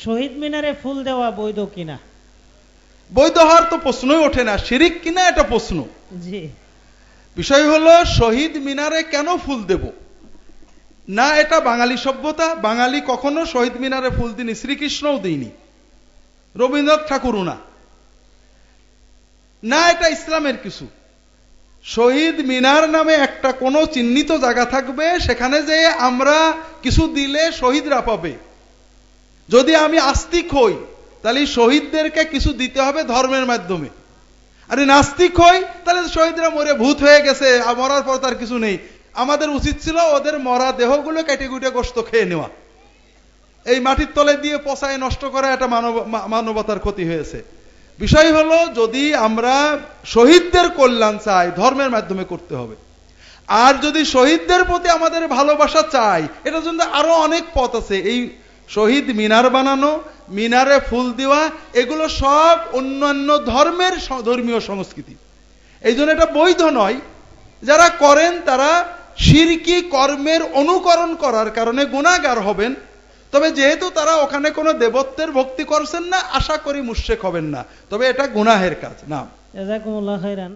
শহীদ মিনারে ফুল দেওয়া বৈধ কিনা? বৈধ হওয়ার তো প্রশ্নই ওঠে না, শিরিক কিনা এটা প্রশ্ন। জি, বিষয় হলো শহীদ মিনারে কেন ফুল দেব না, এটা বাঙালি সভ্যতা। বাঙালি কখনো শহীদ মিনারে ফুল দিনি, শ্রীকৃষ্ণও দিইনি, রবীন্দ্রনাথ ঠাকুরও না, না এটা ইসলামের কিছু। শহীদ মিনার নামে একটা কোনো চিহ্নিত জায়গা থাকবে, সেখানে যে আমরা কিছু দিলে শহীদরা পাবে। যদি আমি আস্তিক হই তাহলে শহীদদেরকে কিছু দিতে হবে ধর্মের মাধ্যমে, আর নাস্তিক হই তাহলে শহীদরা মরে ভূত হয়ে গেছে, মরার পর তার কিছু নেই। আমাদের উচিত ছিল ওদের মরা দেহগুলো কেটে কুটে গোশত খেয়ে নেওয়া, এই মাটির তলে দিয়ে পচায় নষ্ট করা, এটা মানবতার ক্ষতি হয়েছে। বিষয় হলো যদি আমরা শহীদদের কল্যাণ চাই ধর্মের মাধ্যমে করতে হবে, আর যদি শহীদদের প্রতি আমাদের ভালোবাসা চাই এটার জন্য আরো অনেক পথ আছে। এই শহীদ মিনার বানানো, মিনারে ফুল দেওয়া, এগুলো সব অন্যান্য ধর্মের ধর্মীয় সংস্কৃতি, এই জন্য এটা বৈধ নয়। যারা করেন তারা শিরকি কর্মের অনুকরণ করার কারণে গুনাহগার হবেন। তবে যেহেতু তারা ওখানে কোনো দেবত্বের ভক্তি করছেন না, আশা করি মুশরিক হবেন না, তবে এটা গুনাহের কাজ না। জাযাকুমুল্লাহ খাইরান।